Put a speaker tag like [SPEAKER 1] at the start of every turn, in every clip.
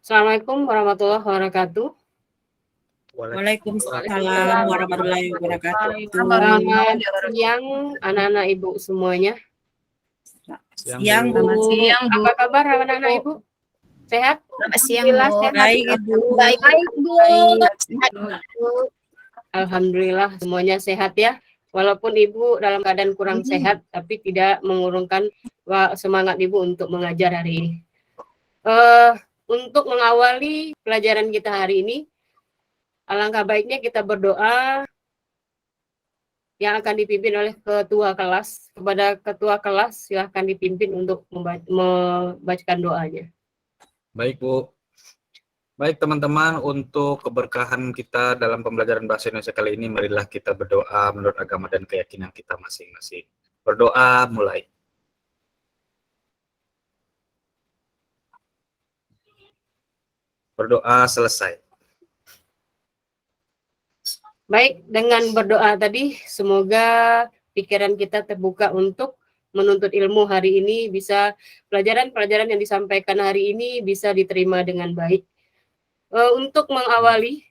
[SPEAKER 1] Assalamualaikum warahmatullahi wabarakatuh.
[SPEAKER 2] Waalaikumsalam warahmatullahi wabarakatuh.
[SPEAKER 1] Selamat siang anak-anak ibu semuanya.
[SPEAKER 2] Siang, Bu.
[SPEAKER 3] Selamat siang, Bu.
[SPEAKER 1] Apa kabar anak-anak ibu? Sehat?
[SPEAKER 3] Selamat siang,
[SPEAKER 1] Alhamdulillah
[SPEAKER 3] Bu.
[SPEAKER 1] sehat.
[SPEAKER 2] Baik, Ibu.
[SPEAKER 3] Baik, Bu.
[SPEAKER 1] Alhamdulillah semuanya sehat ya. Walaupun ibu dalam keadaan kurang sehat, tapi tidak mengurungkan semangat ibu untuk mengajar hari ini. Untuk mengawali pelajaran kita hari ini, alangkah baiknya kita berdoa yang akan dipimpin oleh ketua kelas. Kepada ketua kelas silahkan dipimpin untuk membacakan doanya.
[SPEAKER 4] Baik, Bu. Baik, teman-teman, untuk keberkahan kita dalam pembelajaran bahasa Indonesia kali ini, marilah kita berdoa menurut agama dan keyakinan kita masing-masing. Berdoa mulai. Berdoa selesai.
[SPEAKER 1] Baik, dengan berdoa tadi, semoga pikiran kita terbuka untuk menuntut ilmu hari ini, bisa pelajaran-pelajaran yang disampaikan hari ini bisa diterima dengan baik. Untuk mengawali,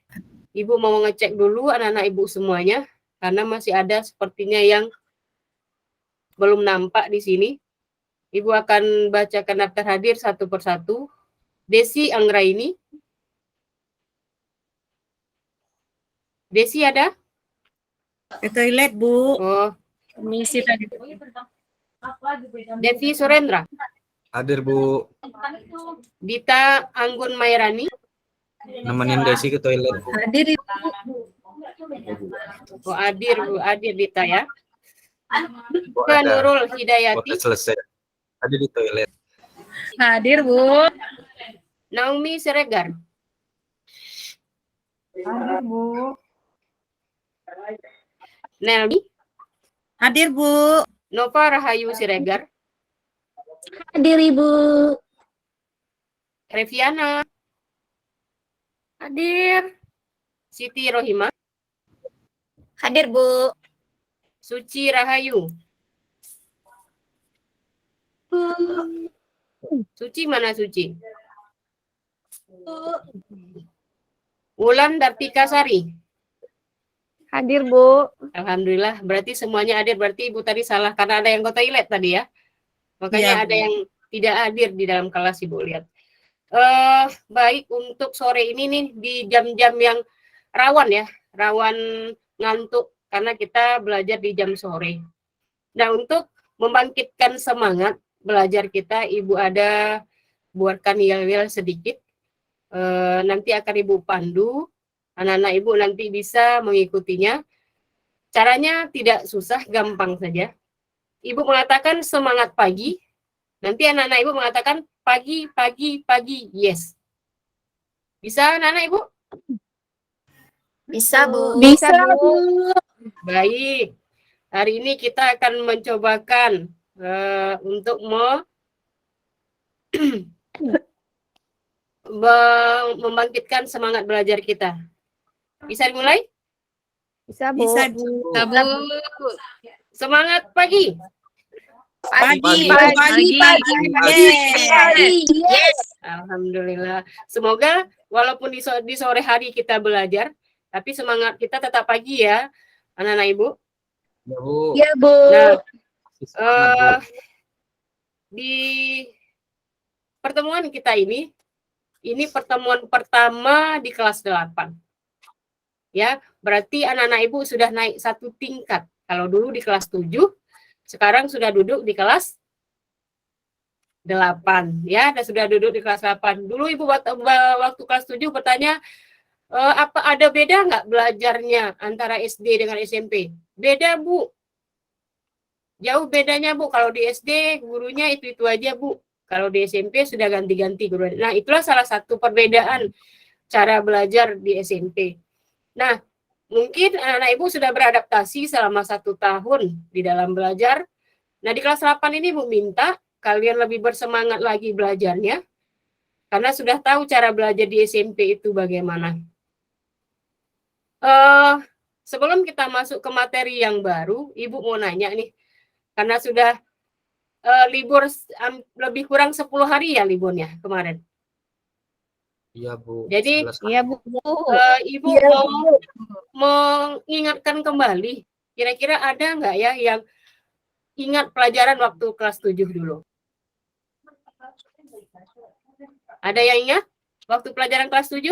[SPEAKER 1] Ibu mau ngecek dulu anak-anak Ibu semuanya, karena masih ada sepertinya yang belum nampak di sini. Ibu akan bacakan daftar hadir satu persatu. Desi Anggraini. Desi ada?
[SPEAKER 2] Ke toilet, Bu.
[SPEAKER 1] Oh,
[SPEAKER 3] Misi tadi.
[SPEAKER 1] Devi Surendra.
[SPEAKER 4] Hadir, Bu.
[SPEAKER 1] Dita Anggun Mairani.
[SPEAKER 4] Nemenin Desi ke toilet, Bu.
[SPEAKER 3] Hadir, Ibu.
[SPEAKER 1] Oh, hadir Dita ya.
[SPEAKER 4] Bu,
[SPEAKER 1] Ke
[SPEAKER 4] ada.
[SPEAKER 1] Nurul Hidayati.
[SPEAKER 4] Udah selesai. Hadir di toilet.
[SPEAKER 3] Hadir, Bu.
[SPEAKER 1] Naomi Siregar.
[SPEAKER 5] Hadir, Bu.
[SPEAKER 1] Nelmi.
[SPEAKER 2] Hadir, Bu.
[SPEAKER 1] Nova Rahayu Siregar.
[SPEAKER 3] Hadir, Ibu.
[SPEAKER 1] Reviana. Hadir. Siti Rohima.
[SPEAKER 3] Hadir, Bu.
[SPEAKER 1] Suci Rahayu. Suci mana Suci? Wulan Dartika Sari.
[SPEAKER 5] Hadir, Bu.
[SPEAKER 1] Alhamdulillah, berarti semuanya hadir. Berarti Ibu tadi salah karena ada yang ke toilet tadi ya. Makanya
[SPEAKER 2] Iya,
[SPEAKER 1] ada yang tidak hadir di dalam kelas, Ibu lihat. Baik, untuk sore ini nih di jam-jam yang rawan ya, rawan ngantuk karena kita belajar di jam sore. Nah, untuk membangkitkan semangat belajar kita, Ibu ada buatkan yel-yel sedikit. Nanti akan Ibu pandu, anak-anak Ibu nanti bisa mengikutinya. Caranya tidak susah, gampang saja. Ibu mengatakan semangat pagi, nanti anak-anak Ibu mengatakan pagi, pagi, pagi, yes. Bisa anak-anak Ibu?
[SPEAKER 3] Bisa, Bu.
[SPEAKER 5] Bisa, Bu.
[SPEAKER 1] Baik. Hari ini kita akan mencobakan untuk membangkitkan semangat belajar kita. Bisa dimulai?
[SPEAKER 5] Bisa, Bu.
[SPEAKER 2] Bisa, Bu.
[SPEAKER 3] Bu.
[SPEAKER 1] Semangat pagi.
[SPEAKER 2] Pagi,
[SPEAKER 4] Pagi.
[SPEAKER 2] pagi, pagi. Yes.
[SPEAKER 3] Yes.
[SPEAKER 1] Alhamdulillah. Semoga walaupun di sore hari kita belajar, tapi semangat kita tetap pagi ya, anak-anak Ibu.
[SPEAKER 4] Ya, Bu.
[SPEAKER 3] Ya, Bu.
[SPEAKER 1] Nah,
[SPEAKER 4] Semangat, Bu.
[SPEAKER 1] di pertemuan kita ini pertemuan pertama di kelas 8. Ya, berarti anak-anak Ibu sudah naik satu tingkat. Kalau dulu di kelas 7, sekarang sudah duduk di kelas 8. Ya, dan sudah duduk di kelas 8. Dulu Ibu waktu kelas 7 bertanya, apa ada beda nggak belajarnya antara SD dengan SMP? Beda, Bu. Jauh bedanya, Bu. Kalau di SD gurunya itu-itu aja, Bu. Kalau di SMP sudah ganti-ganti guru. Nah, itulah salah satu perbedaan cara belajar di SMP. Nah, mungkin anak-anak Ibu sudah beradaptasi selama 1 tahun di dalam belajar. Nah, di kelas 8 ini Ibu minta kalian lebih bersemangat lagi belajarnya, karena sudah tahu cara belajar di SMP itu bagaimana. Sebelum kita masuk ke materi yang baru, Ibu mau nanya nih, karena sudah libur lebih kurang 10 hari ya liburnya kemarin.
[SPEAKER 4] Iya, Bu.
[SPEAKER 1] Jadi,
[SPEAKER 4] 11.
[SPEAKER 5] Iya, Bu.
[SPEAKER 1] Ibu mau mengingatkan kembali, kira-kira ada nggak ya yang ingat pelajaran waktu kelas 7 dulu? Ada yang ingat waktu pelajaran kelas 7?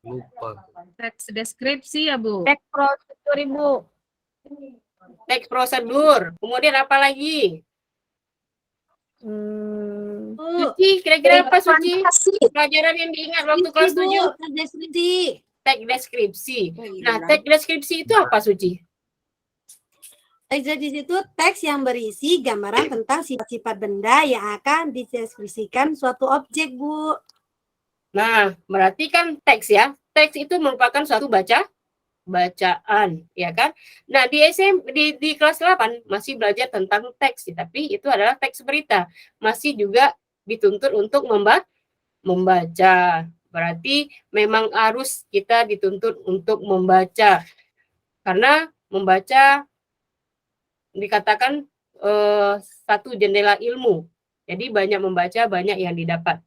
[SPEAKER 4] Lupa.
[SPEAKER 3] Teks deskripsi ya, Bu.
[SPEAKER 5] Teks prosedur, Ibu.
[SPEAKER 1] Teks prosedur. Kemudian apa lagi? Suci, kira-kira apa Suci? Pelajaran yang diingat waktu kelas 7? Teks deskripsi. Nah, teks deskripsi itu apa Suci?
[SPEAKER 6] Teks deskripsi itu teks yang berisi gambaran tentang sifat-sifat benda yang akan dideskripsikan suatu objek, Bu.
[SPEAKER 1] Nah, berarti kan teks ya. Teks itu merupakan suatu bacaan, ya kan? Nah, di kelas 8 masih belajar tentang teks, tapi itu adalah teks berita. Masih juga dituntut untuk membaca. Berarti memang harus kita dituntut untuk membaca. Karena membaca dikatakan satu jendela ilmu. Jadi banyak membaca, banyak yang didapat.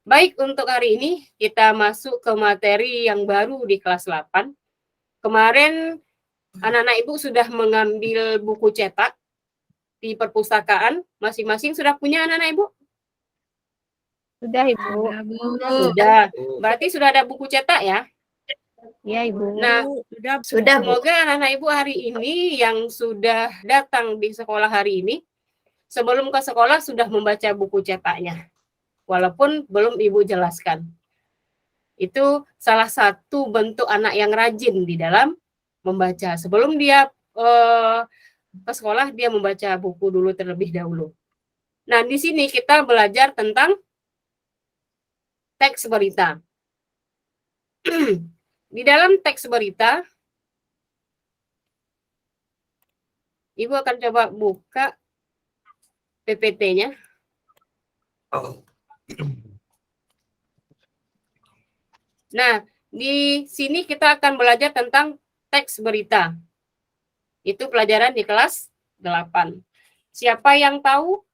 [SPEAKER 1] Baik, untuk hari ini kita masuk ke materi yang baru di kelas 8. Kemarin anak-anak Ibu sudah mengambil buku cetak di perpustakaan. Masing-masing sudah punya anak-anak Ibu?
[SPEAKER 5] Sudah, Ibu.
[SPEAKER 3] Ya, Bu.
[SPEAKER 1] Sudah. Berarti sudah ada buku cetak ya?
[SPEAKER 5] Iya, Ibu.
[SPEAKER 1] Nah,
[SPEAKER 6] Sudah, Bu.
[SPEAKER 1] semoga anak-anak Ibu hari ini yang sudah datang di sekolah hari ini, sebelum ke sekolah sudah membaca buku cetaknya. Walaupun belum Ibu jelaskan. Itu salah satu bentuk anak yang rajin di dalam membaca. Sebelum dia ke sekolah, dia membaca buku dulu terlebih dahulu. Nah, di sini kita belajar tentang teks berita. Di dalam teks berita, Ibu akan coba buka PPT-nya.
[SPEAKER 4] Oh.
[SPEAKER 1] Nah, di sini kita akan belajar tentang teks berita. Itu pelajaran di kelas 8. Siapa yang tahu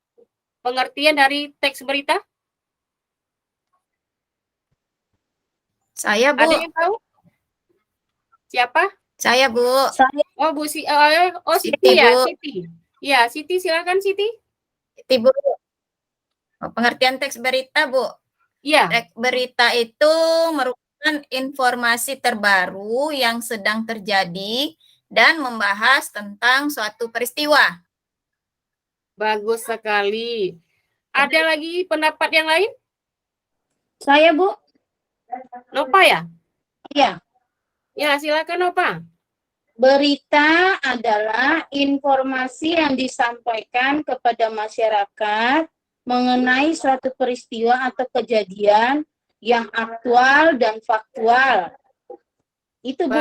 [SPEAKER 1] pengertian dari teks berita?
[SPEAKER 3] Saya, Bu.
[SPEAKER 1] Ada yang tahu? Siapa?
[SPEAKER 3] Saya, Bu.
[SPEAKER 1] Oh, Bu Siti
[SPEAKER 3] Siti,
[SPEAKER 1] ya,
[SPEAKER 3] Bu.
[SPEAKER 1] Siti. Ya, Siti silakan Siti.
[SPEAKER 3] Bu. Pengertian teks berita, Bu.
[SPEAKER 1] Iya.
[SPEAKER 3] Teks berita itu merupakan informasi terbaru yang sedang terjadi dan membahas tentang suatu peristiwa.
[SPEAKER 1] Bagus sekali. Ada lagi pendapat yang lain?
[SPEAKER 5] Saya, Bu.
[SPEAKER 1] Nova ya?
[SPEAKER 5] Iya.
[SPEAKER 1] Ya, silakan Nova.
[SPEAKER 5] Berita adalah informasi yang disampaikan kepada masyarakat mengenai suatu peristiwa atau kejadian yang aktual dan faktual. Itu, Bu.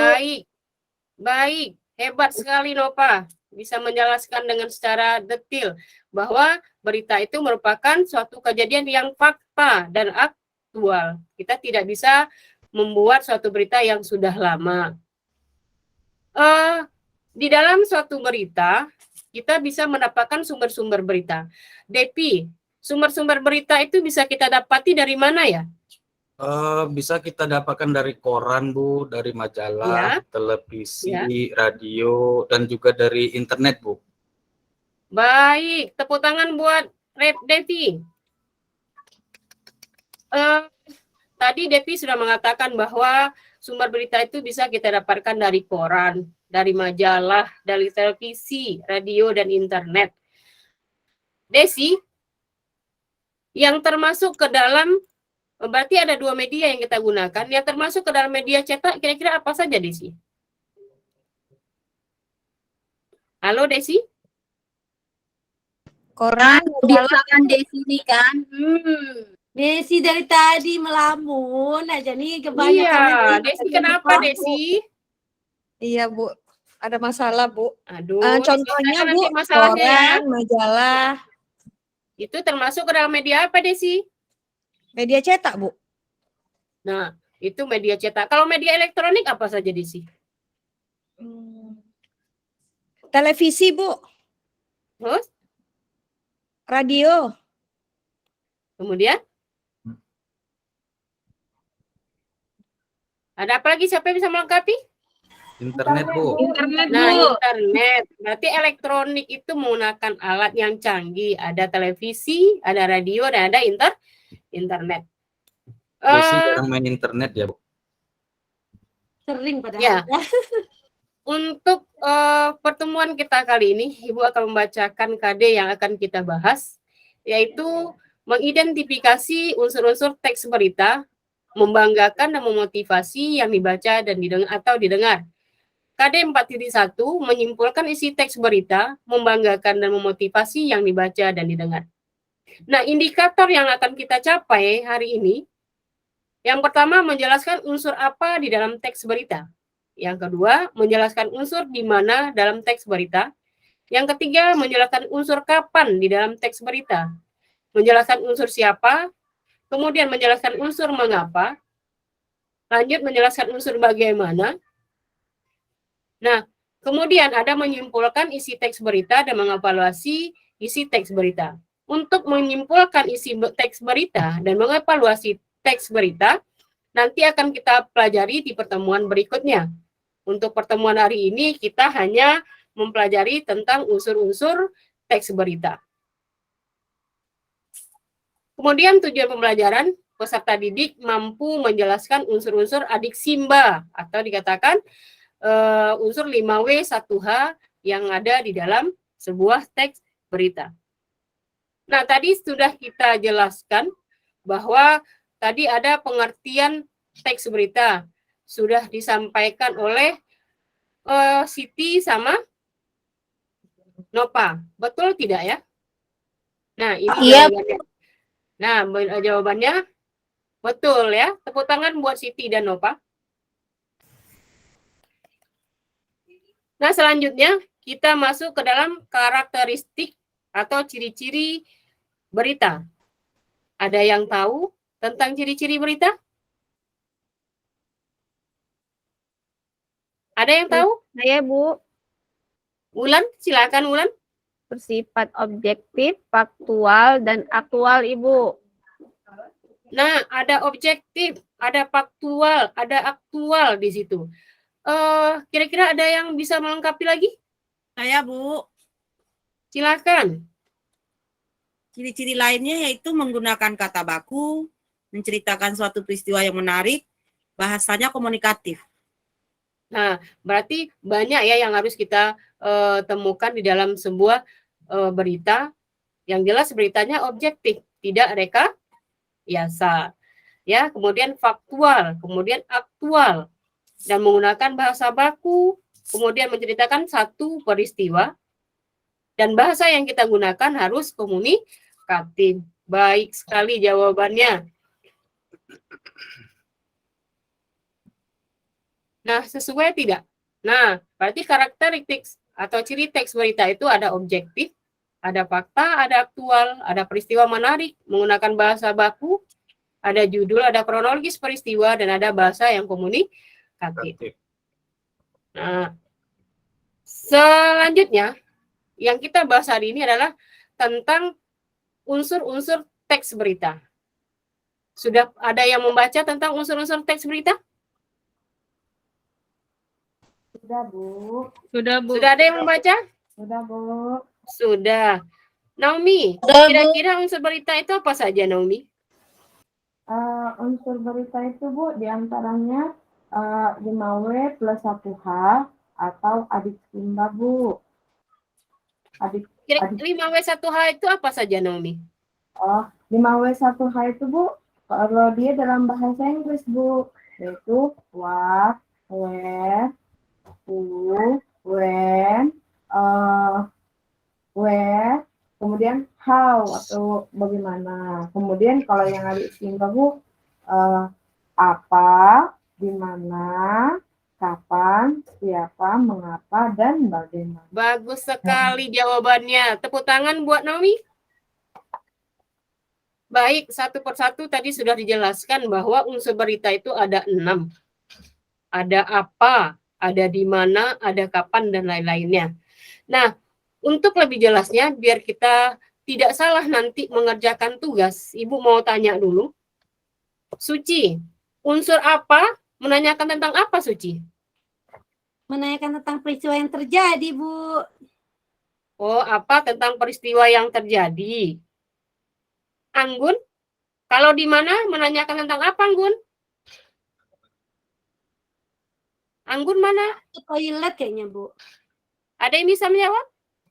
[SPEAKER 1] Baik. Hebat sekali Nova. Bisa menjelaskan dengan secara detail bahwa berita itu merupakan suatu kejadian yang fakta dan aktual. Kita tidak bisa membuat suatu berita yang sudah lama. Di dalam suatu berita, kita bisa mendapatkan sumber-sumber berita. Depi, sumber-sumber berita itu bisa kita dapati dari mana ya?
[SPEAKER 4] Bisa kita dapatkan dari koran, Bu, dari majalah, televisi, radio, dan juga dari internet, Bu.
[SPEAKER 1] Baik, tepuk tangan buat Devi. Tadi Devi sudah mengatakan bahwa sumber berita itu bisa kita dapatkan dari koran, dari majalah, dari televisi, radio, dan internet. Desi, yang termasuk ke dalam, berarti ada 2 media yang kita gunakan, yang termasuk ke dalam media cetak, kira-kira apa saja, Desi? Halo, Desi?
[SPEAKER 6] Koran,
[SPEAKER 5] Biasakan Desi ini kan.
[SPEAKER 6] Desi dari tadi melamun aja nih kebanyakan.
[SPEAKER 1] Iya, Desi kenapa, Desi?
[SPEAKER 7] Iya, Bu. Ada masalah, Bu.
[SPEAKER 1] Aduh,
[SPEAKER 7] Contohnya,
[SPEAKER 1] selesaikan
[SPEAKER 7] Bu,
[SPEAKER 1] nanti masalahnya ya.
[SPEAKER 7] koran, majalah,
[SPEAKER 1] Itu termasuk ke dalam media apa, Desi?
[SPEAKER 7] media cetak, Bu.
[SPEAKER 1] Nah, itu media cetak. Kalau media elektronik apa saja, Desi?
[SPEAKER 7] Televisi, Bu.
[SPEAKER 1] Terus,
[SPEAKER 7] Radio.
[SPEAKER 1] kemudian? Ada apa lagi? Siapa yang bisa melengkapi?
[SPEAKER 4] Internet, Bu.
[SPEAKER 2] Internet,
[SPEAKER 1] Nah,
[SPEAKER 2] Bu.
[SPEAKER 1] internet. Berarti elektronik itu menggunakan alat yang canggih. Ada televisi, ada radio, dan ada internet.
[SPEAKER 4] Desi jarang main internet ya, Bu.
[SPEAKER 6] Sering padahal.
[SPEAKER 1] Ya. Untuk pertemuan kita kali ini, Ibu akan membacakan KD yang akan kita bahas, yaitu mengidentifikasi unsur-unsur teks berita, membanggakan dan memotivasi yang dibaca dan didengar. KD 4.1 menyimpulkan isi teks berita, membanggakan dan memotivasi yang dibaca dan didengar. Nah, indikator yang akan kita capai hari ini, yang pertama menjelaskan unsur apa di dalam teks berita. Yang kedua, menjelaskan unsur di mana dalam teks berita. Yang ketiga, menjelaskan unsur kapan di dalam teks berita. Menjelaskan unsur siapa, kemudian menjelaskan unsur mengapa, lanjut menjelaskan unsur bagaimana. Nah, kemudian ada menyimpulkan isi teks berita dan mengevaluasi isi teks berita. Untuk menyimpulkan isi teks berita dan mengevaluasi teks berita, nanti akan kita pelajari di pertemuan berikutnya. Untuk pertemuan hari ini, kita hanya mempelajari tentang unsur-unsur teks berita. Kemudian tujuan pembelajaran, peserta didik mampu menjelaskan unsur-unsur adik Simba, atau dikatakan unsur 5W1H yang ada di dalam sebuah teks berita. Nah, tadi sudah kita jelaskan bahwa tadi ada pengertian teks berita. Sudah disampaikan oleh Siti sama Nova. Betul tidak ya? Nah, ini
[SPEAKER 5] Iya.
[SPEAKER 1] jawabannya. Nah, jawabannya betul ya. Tepuk tangan buat Siti dan Nova. Nah, selanjutnya kita masuk ke dalam karakteristik atau ciri-ciri berita. Ada yang tahu tentang ciri-ciri berita? Ada yang tahu?
[SPEAKER 8] Saya, Bu,
[SPEAKER 1] Wulan, silakan Wulan.
[SPEAKER 8] bersifat objektif, faktual, dan aktual, Ibu.
[SPEAKER 1] Nah, ada objektif, ada faktual, ada aktual di situ. Kira-kira ada yang bisa melengkapi lagi?
[SPEAKER 2] Saya, Bu.
[SPEAKER 1] Silakan.
[SPEAKER 2] Ciri-ciri lainnya yaitu menggunakan kata baku, menceritakan suatu peristiwa yang menarik, bahasanya komunikatif.
[SPEAKER 1] Nah, berarti banyak ya yang harus kita temukan di dalam sebuah berita. Yang jelas beritanya objektif, tidak rekayasa. Ya, kemudian faktual, kemudian aktual, dan menggunakan bahasa baku, kemudian menceritakan satu peristiwa, dan bahasa yang kita gunakan harus komunikatif. Baik sekali jawabannya. Nah, sesuai tidak? Nah, berarti karakteristik atau ciri teks berita itu ada objektif, ada fakta, ada aktual, ada peristiwa menarik, menggunakan bahasa baku, ada judul, ada kronologis peristiwa, dan ada bahasa yang komunikatif. Nah, selanjutnya, yang kita bahas hari ini adalah tentang unsur-unsur teks berita. Sudah ada yang membaca tentang unsur-unsur teks berita?
[SPEAKER 5] Sudah, Bu.
[SPEAKER 2] Sudah, Bu.
[SPEAKER 1] Sudah ada yang membaca?
[SPEAKER 5] Sudah, Bu.
[SPEAKER 1] Sudah. Naomi,
[SPEAKER 5] Sudah, Bu.
[SPEAKER 1] kira-kira unsur berita itu apa saja, Naomi?
[SPEAKER 5] Unsur berita itu, Bu, diantaranya 5W plus 1H atau adik Simba, Bu. Adik,
[SPEAKER 1] Kira 5W1H itu apa saja, Naomi?
[SPEAKER 5] 5W1H itu, Bu, kalau dia dalam bahasa Inggris, Bu, yaitu what, where, who, when, where, kemudian how atau bagaimana. Kemudian kalau yang adik Simba, Bu, apa, di mana, kapan, siapa, mengapa, dan bagaimana.
[SPEAKER 1] Bagus sekali jawabannya. Tepuk tangan buat Naomi. Baik, satu persatu tadi sudah dijelaskan bahwa unsur berita itu ada 6. Ada apa, ada di mana, ada kapan, dan lain-lainnya. Nah, untuk lebih jelasnya, biar kita tidak salah nanti mengerjakan tugas, Ibu mau tanya dulu. Suci, unsur apa menanyakan tentang apa, Suci?
[SPEAKER 6] Menanyakan tentang peristiwa yang terjadi, Bu.
[SPEAKER 1] Oh, apa tentang peristiwa yang terjadi? Anggun, kalau di mana menanyakan tentang apa, Anggun? Anggun mana?
[SPEAKER 6] Ke toilet kayaknya, Bu.
[SPEAKER 1] Ada yang bisa menjawab?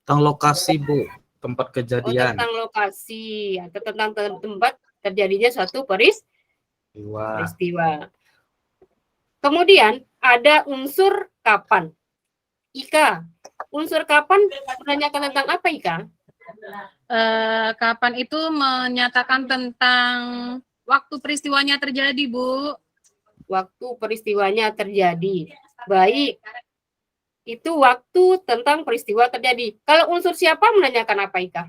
[SPEAKER 4] Tentang lokasi, Bu, tempat
[SPEAKER 1] Oh,
[SPEAKER 4] kejadian.
[SPEAKER 1] tentang lokasi atau tentang tempat terjadinya suatu peristiwa. Kemudian ada unsur kapan. Ika, unsur kapan menanyakan tentang apa, Ika?
[SPEAKER 9] Kapan itu menyatakan tentang waktu peristiwanya terjadi, Bu.
[SPEAKER 1] Waktu peristiwanya terjadi. Baik. Itu waktu tentang peristiwa terjadi. Kalau unsur siapa menanyakan apa, Ika?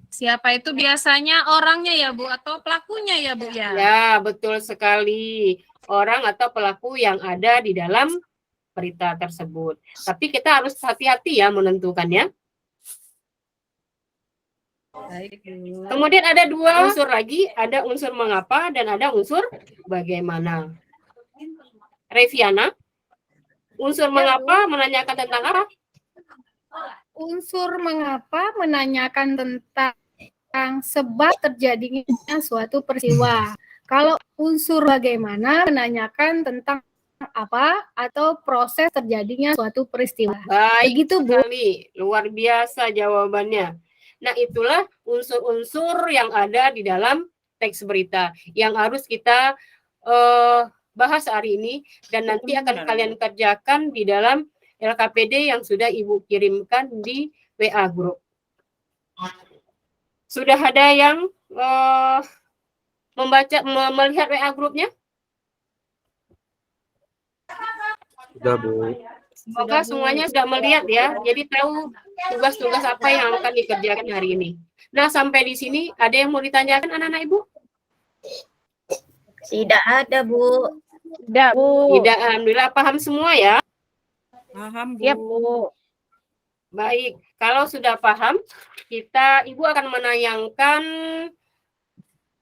[SPEAKER 9] Siapa itu biasanya orangnya ya, Bu, atau pelakunya ya, Bu ya?
[SPEAKER 1] Ya, betul sekali. Orang atau pelaku yang ada di dalam berita tersebut. Tapi kita harus hati-hati ya menentukannya.
[SPEAKER 9] Baik, Bu.
[SPEAKER 1] Kemudian ada dua unsur lagi, ada unsur mengapa dan ada unsur bagaimana. Reviana, unsur mengapa menanyakan tentang apa?
[SPEAKER 10] Unsur mengapa menanyakan tentang sebab terjadinya suatu peristiwa. Kalau unsur bagaimana menanyakan tentang apa atau proses terjadinya suatu peristiwa.
[SPEAKER 1] Baik
[SPEAKER 10] Begitu, Bu.
[SPEAKER 1] sekali, luar biasa jawabannya. Nah, itulah unsur-unsur yang ada di dalam teks berita yang harus kita bahas hari ini dan nanti akan kalian kerjakan di dalam LKPD yang sudah Ibu kirimkan di WA Group. Sudah ada yang melihat WA Grupnya?
[SPEAKER 4] Sudah, Bu.
[SPEAKER 1] Semoga semuanya sudah melihat ya. Jadi tahu tugas-tugas apa yang akan dikerjakan hari ini. Nah, sampai di sini ada yang mau ditanyakan anak-anak Ibu?
[SPEAKER 3] Tidak ada, Bu.
[SPEAKER 8] Tidak, Bu.
[SPEAKER 1] Tidak, alhamdulillah paham semua ya.
[SPEAKER 2] Paham, Bu.
[SPEAKER 8] Siap, Bu.
[SPEAKER 1] Baik, kalau sudah paham, Ibu akan menayangkan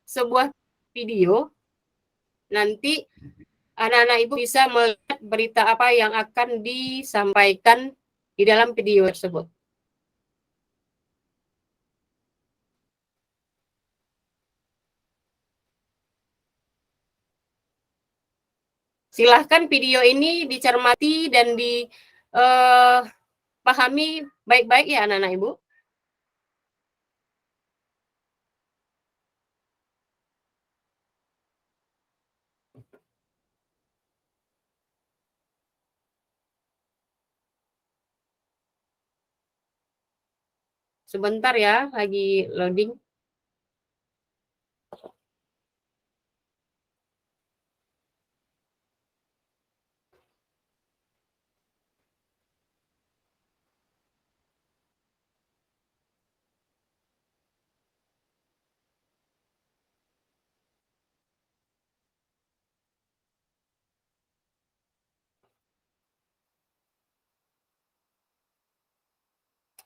[SPEAKER 1] sebuah video. Nanti anak-anak Ibu bisa melihat berita apa yang akan disampaikan di dalam video tersebut. Silahkan video ini dicermati dan dipahami baik-baik ya anak-anak Ibu. Sebentar ya, lagi loading.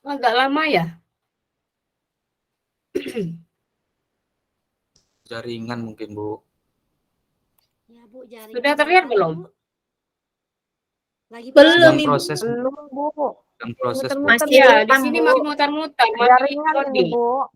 [SPEAKER 1] Agak lama ya?
[SPEAKER 4] Jaringan mungkin, Bu.
[SPEAKER 6] Ya, Bu, jaringan
[SPEAKER 1] Sudah terlihat
[SPEAKER 6] apa,
[SPEAKER 1] belum?
[SPEAKER 6] Bu? Lagi
[SPEAKER 10] Belum,
[SPEAKER 4] Dalam
[SPEAKER 10] Ibu.
[SPEAKER 4] proses,
[SPEAKER 8] Belum, Bu.
[SPEAKER 4] dalam proses, Bu.
[SPEAKER 8] Muter-muter
[SPEAKER 3] Masih
[SPEAKER 1] Ya, di
[SPEAKER 3] rekam,
[SPEAKER 1] sini
[SPEAKER 3] Bu.
[SPEAKER 1] masih mutar-mutar, masih
[SPEAKER 8] jaringan ini,
[SPEAKER 1] loading.
[SPEAKER 8] Bu.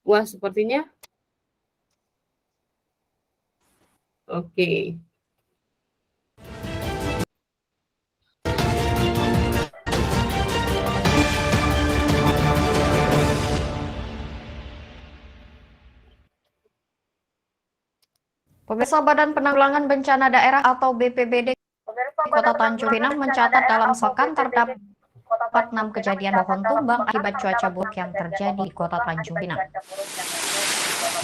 [SPEAKER 1] Wah, sepertinya. Oke.
[SPEAKER 11] Pemirsa, Badan Penanggulangan Bencana Daerah atau BPBD Kota Tanjung Pinang mencatat dalam sepekan terdapat 6 kejadian pohon tumbang akibat cuaca buruk yang terjadi di Kota Tanjung Pinang.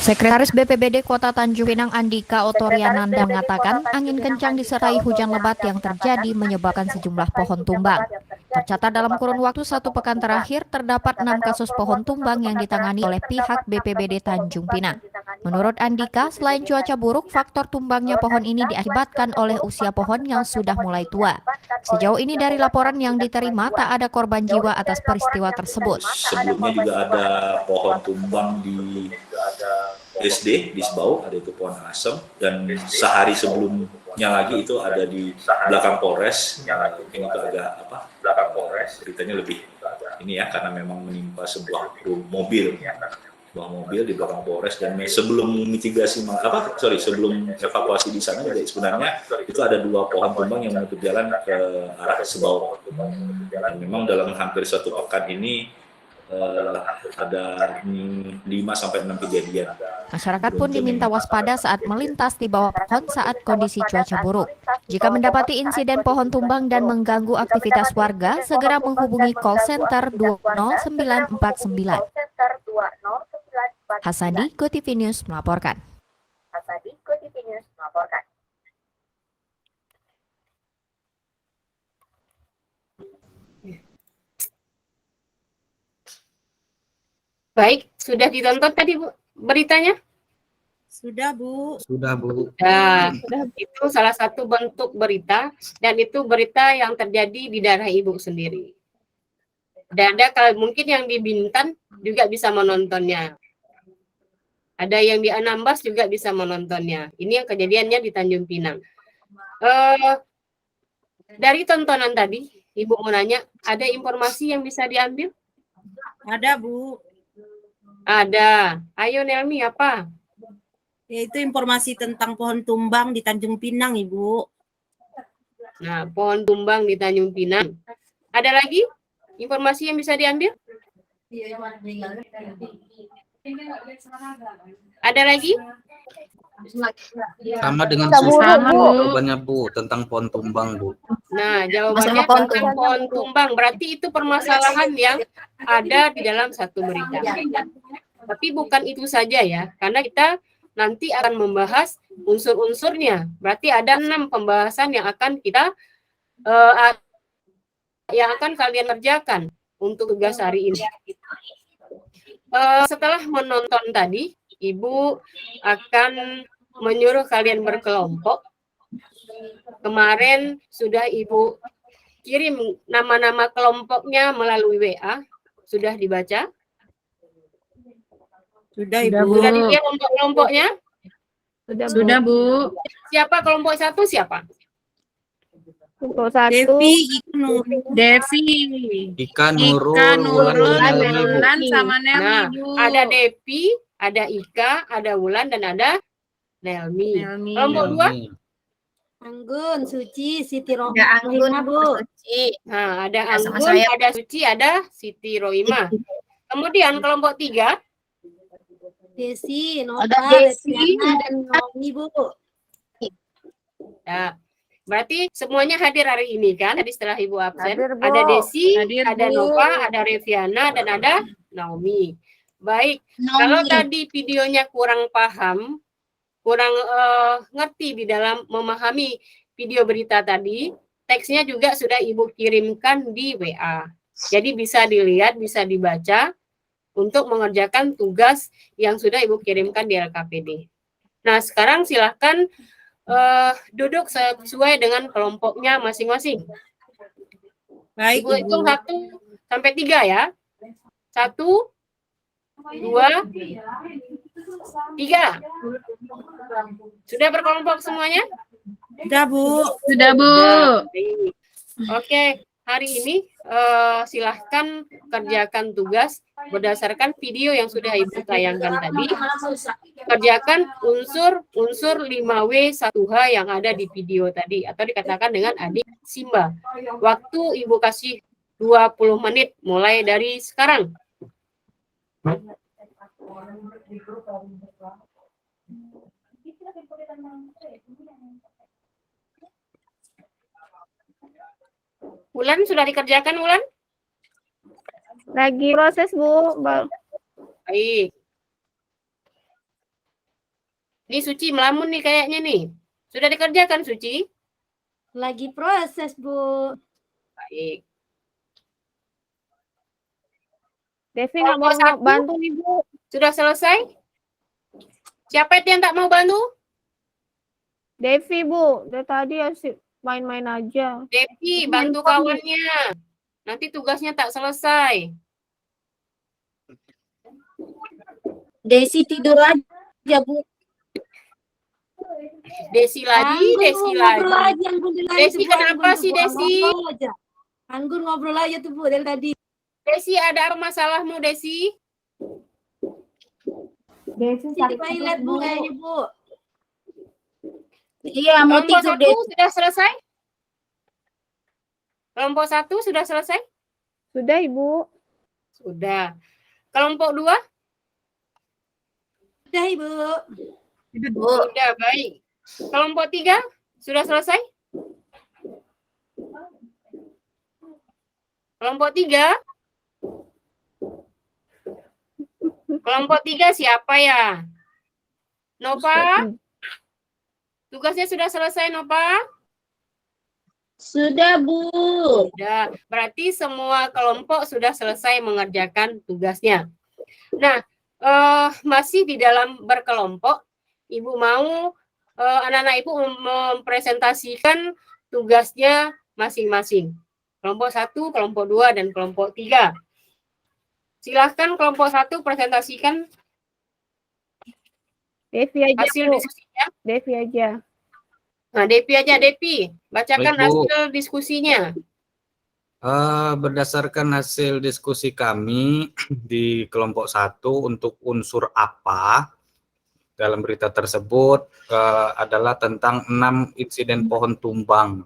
[SPEAKER 11] Sekretaris BPBD Kota Tanjung Pinang Andika Otoriananda mengatakan angin kencang disertai hujan lebat yang terjadi menyebabkan sejumlah pohon tumbang. Tercatat dalam kurun waktu 1 pekan terakhir terdapat 6 kasus pohon tumbang yang ditangani oleh pihak BPBD Tanjung Pinang. Menurut Andika, selain cuaca buruk, faktor tumbangnya pohon ini diakibatkan oleh usia pohon yang sudah mulai tua. Sejauh ini dari laporan yang diterima, tak ada korban jiwa atas peristiwa tersebut.
[SPEAKER 12] Sebelumnya juga ada pohon tumbang di SD di Sbau, ada itu pohon asem, dan sehari sebelumnya lagi itu ada di belakang Polres. Ini tuh agak belakang Polres, beritanya lebih ini ya, karena memang menimpa sebuah mobil di belakang Polres, dan sebelum mitigasi sebelum evakuasi di sana juga sebenarnya itu ada 2 pohon tumbang yang menutup jalan ke arah Sbau. Dan memang dalam hampir 1 pekan ini ada 5-6 kejadian.
[SPEAKER 11] Masyarakat pun diminta waspada saat melintas di bawah pohon saat kondisi cuaca buruk. Jika mendapati insiden pohon tumbang dan mengganggu aktivitas warga, segera menghubungi call center 20949. Hasadi, GoTV News melaporkan.
[SPEAKER 1] Baik, sudah ditonton tadi Bu beritanya?
[SPEAKER 2] Sudah, Bu.
[SPEAKER 4] Sudah, Bu.
[SPEAKER 1] Nah, itu salah satu bentuk berita, dan itu berita yang terjadi di daerah Ibu sendiri. Dan ada kalau mungkin yang di Bintan juga bisa menontonnya. Ada yang di Anambas juga bisa menontonnya. Ini yang kejadiannya di Tanjung Pinang. Dari tontonan tadi, Ibu mau nanya, ada informasi yang bisa diambil?
[SPEAKER 2] Ada, Bu.
[SPEAKER 1] Ada. Ayo Nelmi, apa?
[SPEAKER 2] Yaitu informasi tentang pohon tumbang di Tanjung Pinang, Ibu.
[SPEAKER 1] Nah, pohon tumbang di Tanjung Pinang. Ada lagi informasi yang bisa diambil? Ada lagi?
[SPEAKER 4] Sama dengan jawabannya Bu tentang pohon tumbang, Bu.
[SPEAKER 1] Nah, jawabannya tentang pohon tumbang. Berarti itu permasalahan yang ada di dalam satu berita. Tapi bukan itu saja ya, karena kita nanti akan membahas unsur-unsurnya. Berarti ada 6 pembahasan yang akan kita yang akan kalian kerjakan untuk tugas hari ini. Setelah menonton tadi, Ibu akan menyuruh kalian berkelompok. Kemarin sudah Ibu kirim nama-nama kelompoknya melalui WA. Sudah dibaca?
[SPEAKER 2] Sudah, Ibu.
[SPEAKER 1] Sudah dilihat untuk kelompoknya?
[SPEAKER 9] Sudah, Bu.
[SPEAKER 1] Siapa kelompok 1 siapa?
[SPEAKER 8] Kelompok 1.
[SPEAKER 9] Devi.
[SPEAKER 4] Ika, Nurul, Wulan,
[SPEAKER 9] Wulan sama Nelmi,
[SPEAKER 1] Nah,
[SPEAKER 9] Bu.
[SPEAKER 1] ada Devi, ada Ika, ada Wulan, dan ada Nelmi. Kelompok 2?
[SPEAKER 6] Anggun, Suci, Siti
[SPEAKER 3] Ada
[SPEAKER 6] Rohimah,
[SPEAKER 3] Anggun,
[SPEAKER 6] Bu.
[SPEAKER 3] Suci.
[SPEAKER 1] Nah, ada
[SPEAKER 3] Ya, sama
[SPEAKER 1] Anggun,
[SPEAKER 3] saya.
[SPEAKER 1] ada Suci, ada Siti Rohimah. Kemudian kelompok 3,
[SPEAKER 6] Desi, Nova,
[SPEAKER 9] Ada Desi.
[SPEAKER 6] Retiana, dan Naomi, Bu.
[SPEAKER 1] ya, berarti semuanya hadir hari ini kan? Tadi setelah Ibu absen,
[SPEAKER 8] Hadir, Bu.
[SPEAKER 1] ada Desi,
[SPEAKER 9] Hadir,
[SPEAKER 1] ada
[SPEAKER 9] Bu.
[SPEAKER 1] Nova, ada Reviana, dan ada Naomi. Baik, kalau tadi videonya kurang paham, kurang ngerti di dalam memahami video berita tadi, teksnya juga sudah Ibu kirimkan di WA. Jadi bisa dilihat, bisa dibaca untuk mengerjakan tugas yang sudah Ibu kirimkan di LKPD. Nah, sekarang silahkan duduk sesuai dengan kelompoknya masing-masing.
[SPEAKER 2] Baik,
[SPEAKER 1] Ibu hitung 1 sampai 3 ya. 1, 2, 3. Sudah berkelompok semuanya?
[SPEAKER 2] Sudah, Bu.
[SPEAKER 9] Sudah, Bu.
[SPEAKER 1] Baik. Oke, hari ini silahkan kerjakan tugas berdasarkan video yang sudah Ibu tayangkan tadi. Kerjakan unsur 5W1H yang ada di video tadi, atau dikatakan dengan adik Simba. Waktu Ibu kasih 20 menit mulai dari sekarang. Wulan sudah dikerjakan, Wulan?
[SPEAKER 8] Lagi proses, Bu.
[SPEAKER 1] Baik. Ini Suci melamun nih kayaknya nih. Sudah dikerjakan, Suci?
[SPEAKER 6] Lagi proses, Bu.
[SPEAKER 1] Baik.
[SPEAKER 8] Devi nggak mau
[SPEAKER 1] Kelompok 1
[SPEAKER 8] bantu nih, Bu.
[SPEAKER 1] sudah selesai? Siapa itu yang tak mau bantu?
[SPEAKER 8] Devi, Bu. Dari tadi asik main-main aja.
[SPEAKER 1] Devi, bantu kawannya. Nanti tugasnya tak selesai.
[SPEAKER 2] Desi tidur aja, Bu.
[SPEAKER 1] Desi lagi, Desi
[SPEAKER 6] ngobrol
[SPEAKER 1] lagi.
[SPEAKER 6] aja, Anggun di lain
[SPEAKER 1] Desi
[SPEAKER 6] tuh, Bu.
[SPEAKER 1] kenapa
[SPEAKER 6] Anggun
[SPEAKER 1] sih,
[SPEAKER 6] tuh, Bu.
[SPEAKER 1] Desi?
[SPEAKER 6] Ngobrol aja. Anggun ngobrol aja tuh, Bu, dari tadi.
[SPEAKER 1] Desi, ada apa masalahmu, Desi?
[SPEAKER 5] Desi
[SPEAKER 6] Di
[SPEAKER 5] sakit
[SPEAKER 6] toilet, Bu, kayaknya, Bu.
[SPEAKER 2] Iya, mau
[SPEAKER 1] Kelompok
[SPEAKER 2] tidur
[SPEAKER 1] 1
[SPEAKER 2] Desi.
[SPEAKER 1] sudah selesai? Kelompok 1 sudah selesai?
[SPEAKER 8] Sudah, Ibu.
[SPEAKER 1] Sudah. Kelompok 2?
[SPEAKER 6] Udah, Ibu.
[SPEAKER 1] Sudah, baik. Kelompok 3 sudah selesai? Kelompok 3? Kelompok 3 siapa ya? Nova? Tugasnya sudah selesai, Nova?
[SPEAKER 2] Sudah, Bu.
[SPEAKER 1] Sudah. Berarti semua kelompok sudah selesai mengerjakan tugasnya. Nah, masih di dalam berkelompok, Ibu mau anak-anak Ibu mempresentasikan tugasnya masing-masing. Kelompok 1, kelompok 2, dan kelompok 3. Silahkan kelompok 1 presentasikan
[SPEAKER 8] Devi aja,
[SPEAKER 1] hasil
[SPEAKER 8] Bu.
[SPEAKER 1] diskusinya.
[SPEAKER 8] Devi aja.
[SPEAKER 1] Nah, Depi aja, Depi. Bacakan
[SPEAKER 4] Baik, Bu.
[SPEAKER 1] hasil diskusinya.
[SPEAKER 4] Berdasarkan hasil diskusi kami di kelompok 1 untuk unsur apa dalam berita tersebut adalah tentang 6 insiden pohon tumbang.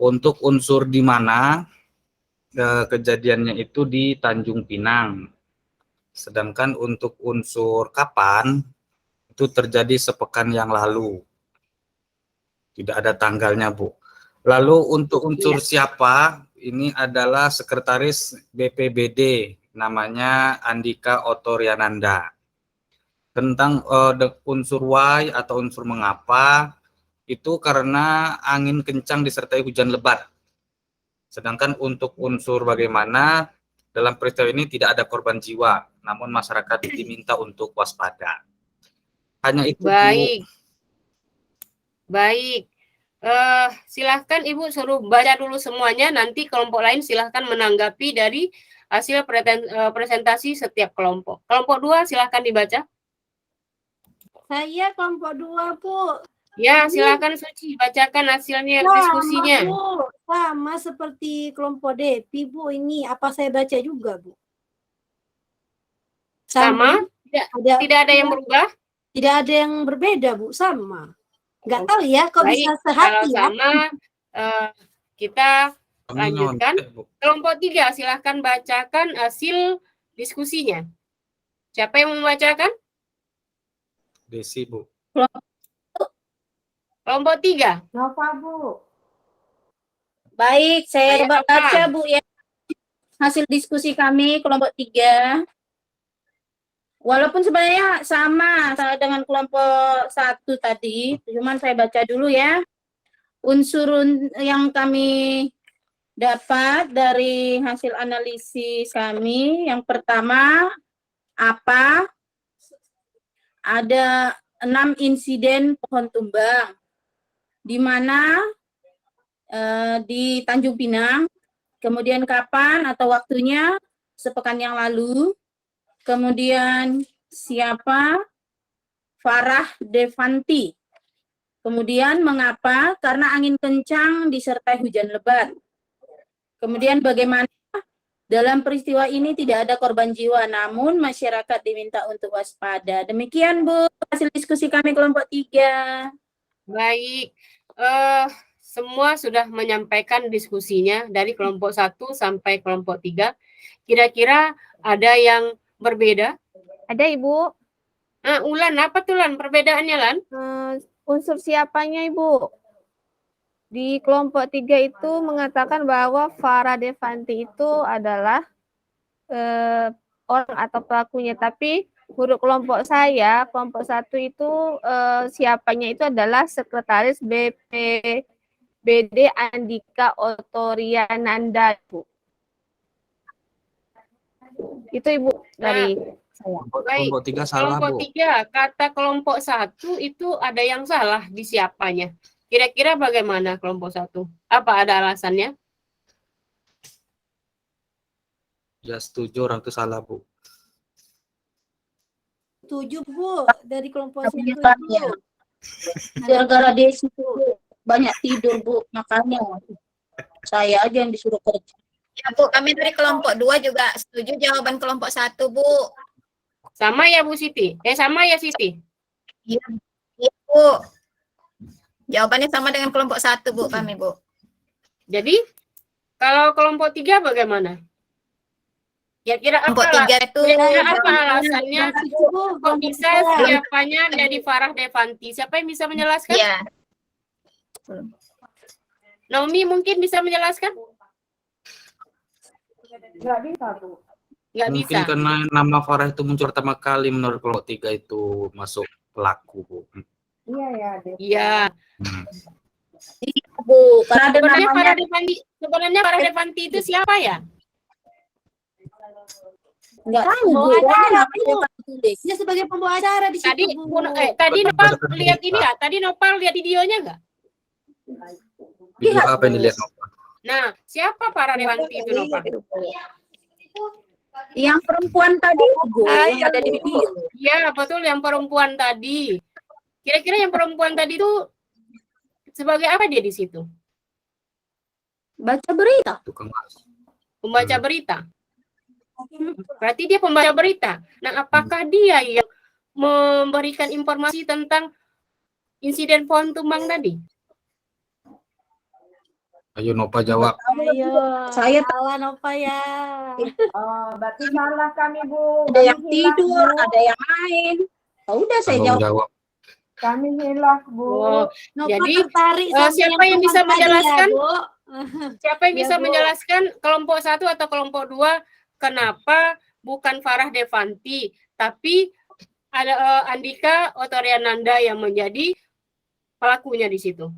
[SPEAKER 4] Untuk unsur di mana kejadiannya itu di Tanjung Pinang. Sedangkan untuk unsur kapan itu terjadi sepekan yang lalu. Tidak ada tanggalnya, Bu. Lalu untuk unsur siapa, ini adalah sekretaris BPBD, namanya Andika Otoriananda. Tentang unsur Y atau unsur mengapa, itu karena angin kencang disertai hujan lebat. Sedangkan untuk unsur bagaimana, dalam peristiwa ini tidak ada korban jiwa, namun masyarakat diminta untuk waspada. Hanya itu,
[SPEAKER 1] Baik.
[SPEAKER 4] Bu.
[SPEAKER 1] Baik. Silahkan Ibu suruh baca dulu semuanya, nanti kelompok lain silahkan menanggapi dari hasil presentasi setiap kelompok. Kelompok 2 silahkan dibaca.
[SPEAKER 6] Saya kelompok 2, Bu.
[SPEAKER 1] Ya, silahkan Suci, bacakan hasilnya diskusinya.
[SPEAKER 6] Bu. Sama seperti kelompok Depi, Bu. Ini apa saya baca juga, Bu?
[SPEAKER 1] Sama? Tidak ada yang berubah?
[SPEAKER 6] Tidak ada yang berbeda, Bu. Sama. Nggak tahu ya, kok
[SPEAKER 1] Baik,
[SPEAKER 6] bisa
[SPEAKER 1] kalau
[SPEAKER 6] sehati ya?
[SPEAKER 1] sama, kita lanjutkan. Kelompok 3, silahkan bacakan hasil diskusinya. Siapa yang membacakan?
[SPEAKER 4] Desi, Bu.
[SPEAKER 1] Kelompok 3.
[SPEAKER 5] Nova, Bu.
[SPEAKER 2] Baik, saya
[SPEAKER 1] Saya
[SPEAKER 2] coba
[SPEAKER 1] Nova.
[SPEAKER 2] baca, Bu, ya. Hasil diskusi kami kelompok 3. Walaupun sebenarnya sama dengan kelompok 1 tadi, cuman saya baca dulu ya. Unsur yang kami dapat dari hasil analisis kami, yang pertama, apa? Ada 6 insiden pohon tumbang, di mana di Tanjung Pinang, kemudian kapan atau waktunya, sepekan yang lalu. Kemudian siapa? Farah Devanti. Kemudian mengapa? Karena angin kencang disertai hujan lebat. Kemudian bagaimana? Dalam peristiwa ini tidak ada korban jiwa, namun masyarakat diminta untuk waspada. Demikian, Bu, hasil diskusi kami kelompok 3.
[SPEAKER 1] Baik. Semua sudah menyampaikan diskusinya dari kelompok 1 sampai kelompok 3. Kira-kira ada yang berbeda?
[SPEAKER 8] Ada, Ibu.
[SPEAKER 1] Ulan, apa tuh Lan? Perbedaannya, Lan?
[SPEAKER 8] Unsur siapanya, Ibu. Di kelompok 3 itu mengatakan bahwa Farah Devanti itu adalah orang atau pelakunya. Tapi menurut kelompok saya, kelompok 1 itu siapanya itu adalah sekretaris BPBD Andika Otoriananda, Bu. Itu Ibu dari
[SPEAKER 2] saya.
[SPEAKER 1] Baik.
[SPEAKER 4] Kelompok 3 salah,
[SPEAKER 1] Kelompok
[SPEAKER 4] Bu.
[SPEAKER 1] 3, kata kelompok 1 itu ada yang salah di siapanya. Kira-kira bagaimana kelompok 1? Apa ada alasannya?
[SPEAKER 4] Ya setuju, orang itu salah, Bu.
[SPEAKER 6] 7 Bu dari kelompok 1
[SPEAKER 2] Ya.
[SPEAKER 6] Bu.
[SPEAKER 2] Gara-gara Desi itu banyak tidur, Bu, makanya saya aja yang disuruh kerja.
[SPEAKER 3] Ya Bu, kami dari kelompok 2 juga setuju jawaban kelompok 1 Bu.
[SPEAKER 1] Sama ya Bu Siti? Sama ya Siti?
[SPEAKER 3] Iya, iya Bu. Jawabannya sama dengan kelompok 1 Bu, kami Bu.
[SPEAKER 1] Jadi, kalau kelompok 3 bagaimana? Kira-kira apa,
[SPEAKER 3] Kelompok 3 itu
[SPEAKER 1] kira-kira apa alasannya
[SPEAKER 6] Bu,
[SPEAKER 1] kok bisa siapanya jadi Farah Devanti? Siapa yang bisa menjelaskan?
[SPEAKER 3] Iya.
[SPEAKER 1] Naomi mungkin bisa menjelaskan?
[SPEAKER 5] Nggak bisa, Bu.
[SPEAKER 1] Nggak
[SPEAKER 4] Mungkin
[SPEAKER 1] bisa.
[SPEAKER 4] karena nama Farah itu muncul pertama kali menurut kelompok 3 itu masuk pelaku, Bu.
[SPEAKER 5] Iya ya, Dek.
[SPEAKER 1] Iya.
[SPEAKER 2] Iya, Bu, karena ada
[SPEAKER 1] Sebenarnya
[SPEAKER 2] namanya
[SPEAKER 1] Farah Devanti itu siapa ya?
[SPEAKER 2] enggak tahu, Bu.
[SPEAKER 6] Pembawa acara,
[SPEAKER 2] Namanya
[SPEAKER 6] Bu.
[SPEAKER 2] Pak tulis.
[SPEAKER 6] Dia sebagai pembawa acara di
[SPEAKER 1] Tadi
[SPEAKER 6] situ Bu.
[SPEAKER 1] tadi Nopal lihat ini ya? Tadi Nopal lihat videonya nggak?
[SPEAKER 4] Video
[SPEAKER 2] Lihat,
[SPEAKER 4] apa yang
[SPEAKER 2] Bu.
[SPEAKER 4] dilihat, Nopal?
[SPEAKER 1] Nah, siapa Farah Devanti itu Nopal?
[SPEAKER 2] Yang perempuan tadi, Bu, yang ada di video.
[SPEAKER 1] Iya, betul yang perempuan tadi. Kira-kira yang perempuan tadi itu sebagai apa dia di situ?
[SPEAKER 2] Baca berita.
[SPEAKER 4] Tukang bakso.
[SPEAKER 1] Pembaca berita. Berarti dia pembaca berita. Nah, apakah dia yang memberikan informasi tentang insiden pohon tumbang tadi?
[SPEAKER 4] Ayo Nopal jawab.
[SPEAKER 6] Ayo,
[SPEAKER 2] Saya
[SPEAKER 6] kawan apa ya?
[SPEAKER 5] Oh, berarti salah kami, Bu.
[SPEAKER 2] ada yang
[SPEAKER 5] Kami hilaf,
[SPEAKER 2] tidur,
[SPEAKER 5] Bu.
[SPEAKER 2] ada yang main. Oh, udah saya
[SPEAKER 4] Tolong
[SPEAKER 2] jawab.
[SPEAKER 4] jawab.
[SPEAKER 5] Kami hilaf, Bu.
[SPEAKER 1] Oh,
[SPEAKER 6] Nova
[SPEAKER 1] Jadi,
[SPEAKER 6] tertarik sama
[SPEAKER 1] siapa yang bisa
[SPEAKER 6] perempuan tadi
[SPEAKER 1] menjelaskan?
[SPEAKER 6] Ya, Bu.
[SPEAKER 1] Siapa yang
[SPEAKER 6] Ya,
[SPEAKER 1] bisa
[SPEAKER 6] Bu.
[SPEAKER 1] menjelaskan kelompok 1 atau kelompok 2 kenapa bukan Farah Devanti, tapi ada Andika Otoriananda yang menjadi pelakunya di situ?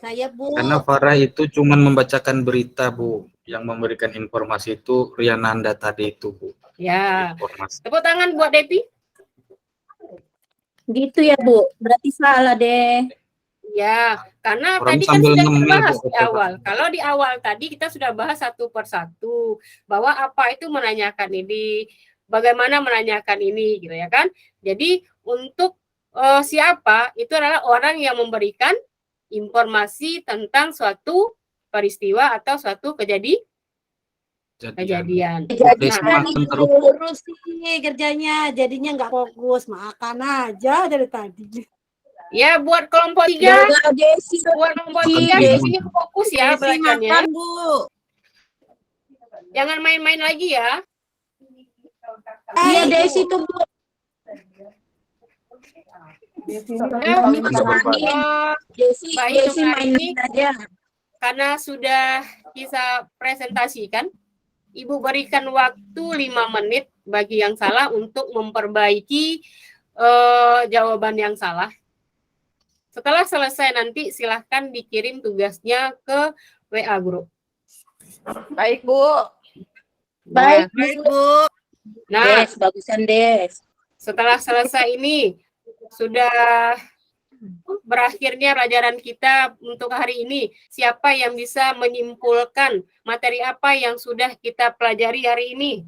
[SPEAKER 6] Saya Bu.
[SPEAKER 4] Karena Farah itu cuma membacakan berita, Bu. Yang memberikan informasi itu Riananda tadi itu, Bu.
[SPEAKER 1] Ya.
[SPEAKER 4] Informasi.
[SPEAKER 1] Tepuk tangan buat Depi.
[SPEAKER 2] Gitu ya, Bu. Berarti salah deh.
[SPEAKER 1] Ya, karena
[SPEAKER 4] Orang
[SPEAKER 1] tadi kan
[SPEAKER 4] sambil
[SPEAKER 1] sudah
[SPEAKER 4] ngemil,
[SPEAKER 1] dibahas
[SPEAKER 4] Bu,
[SPEAKER 1] di awal. Kalau di awal tadi kita sudah bahas satu persatu bahwa apa itu menanyakan ini, bagaimana menanyakan ini, gitu ya kan? Jadi untuk siapa itu adalah orang yang memberikan informasi tentang suatu peristiwa atau suatu kejadian.
[SPEAKER 6] Kan
[SPEAKER 4] Makan terus.
[SPEAKER 6] terus sih kerjanya, jadinya nggak fokus, makan aja dari tadi.
[SPEAKER 1] Ya, buat kelompok 3,
[SPEAKER 2] Gara-gara Desi.
[SPEAKER 1] buat kelompok 3
[SPEAKER 4] Desi.
[SPEAKER 1] ini fokus ya
[SPEAKER 6] Desi
[SPEAKER 1] belajarnya.
[SPEAKER 6] makan, Bu.
[SPEAKER 1] Jangan main-main lagi ya.
[SPEAKER 2] Iya, Desi tuh, Bu.
[SPEAKER 5] Desi
[SPEAKER 1] Ya,
[SPEAKER 2] Kami temanin. Desi,
[SPEAKER 1] Baik,
[SPEAKER 2] Desi
[SPEAKER 1] untuk hari
[SPEAKER 2] main aja.
[SPEAKER 1] karena sudah bisa presentasikan, Ibu berikan waktu 5 menit bagi yang salah untuk memperbaiki jawaban yang salah. Setelah selesai nanti silahkan dikirim tugasnya ke WA group.
[SPEAKER 7] Baik, Bu.
[SPEAKER 2] Baik,
[SPEAKER 3] Baik Bu.
[SPEAKER 1] Nah,
[SPEAKER 2] Des, bagusan Des.
[SPEAKER 1] setelah selesai ini sudah berakhirnya pelajaran kita untuk hari ini. Siapa yang bisa menyimpulkan materi apa yang sudah kita pelajari hari ini?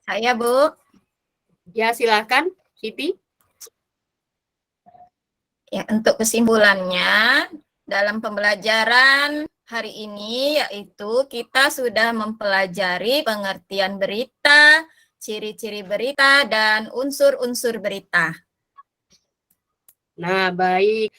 [SPEAKER 3] Saya Bu.
[SPEAKER 1] Ya, silakan, Siti.
[SPEAKER 3] Ya, untuk kesimpulannya dalam pembelajaran hari ini yaitu kita sudah mempelajari pengertian berita, ciri-ciri berita, dan unsur-unsur berita.
[SPEAKER 1] Nah, baik.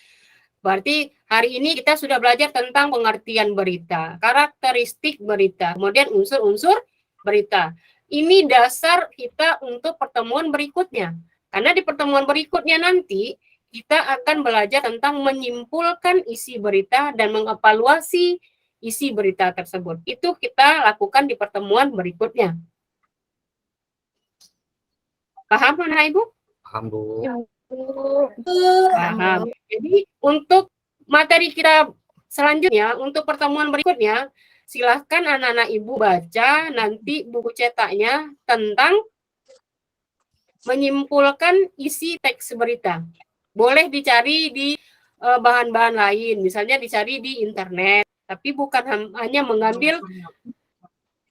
[SPEAKER 1] Berarti hari ini kita sudah belajar tentang pengertian berita, karakteristik berita, kemudian unsur-unsur berita. Ini dasar kita untuk pertemuan berikutnya. Karena di pertemuan berikutnya nanti kita akan belajar tentang menyimpulkan isi berita dan mengevaluasi isi berita tersebut. Itu kita lakukan di pertemuan berikutnya. Paham, anak Ibu?
[SPEAKER 4] Paham, Bu.
[SPEAKER 1] Paham. Jadi untuk materi kita selanjutnya, untuk pertemuan berikutnya, silahkan anak-anak Ibu baca nanti buku cetaknya tentang menyimpulkan isi teks berita. Boleh dicari di bahan-bahan lain, misalnya dicari di internet, tapi bukan hanya mengambil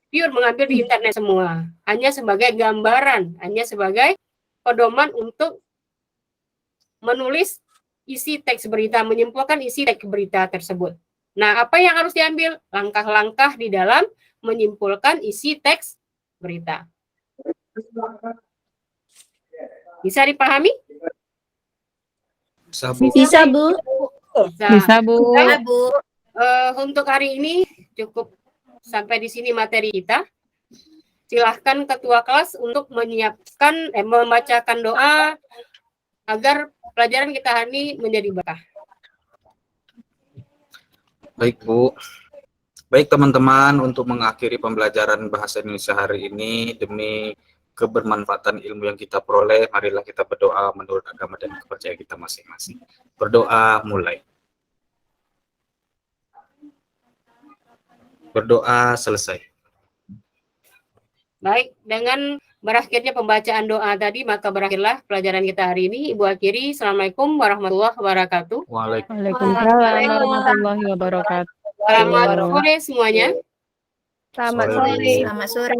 [SPEAKER 1] di internet semua, hanya sebagai gambaran, hanya sebagai pedoman untuk menulis isi teks berita, menyimpulkan isi teks berita tersebut. Nah, apa yang harus diambil? Langkah-langkah di dalam menyimpulkan isi teks berita. Bisa dipahami?
[SPEAKER 4] Bisa, Bu.
[SPEAKER 2] Bisa, Bu.
[SPEAKER 9] Bisa, Bu.
[SPEAKER 3] Nah, Bu.
[SPEAKER 1] Untuk hari ini cukup sampai di sini materi kita. Silahkan ketua kelas untuk menyiapkan, membacakan doa agar pelajaran kita hari ini menjadi berkah.
[SPEAKER 4] Baik, Bu. Baik, teman-teman, untuk mengakhiri pembelajaran bahasa Indonesia hari ini, demi kebermanfaatan ilmu yang kita peroleh, marilah kita berdoa menurut agama dan kepercayaan kita masing-masing. Berdoa mulai. Berdoa selesai.
[SPEAKER 1] Baik, dengan berakhirnya pembacaan doa tadi, maka berakhirlah pelajaran kita hari ini. Ibu akhiri, Assalamualaikum warahmatullahi wabarakatuh.
[SPEAKER 9] Waalaikumsalam warahmatullahi wabarakatuh.
[SPEAKER 1] Selamat sore semuanya.
[SPEAKER 8] Selamat
[SPEAKER 4] Sore.
[SPEAKER 8] sore.
[SPEAKER 3] Selamat sore.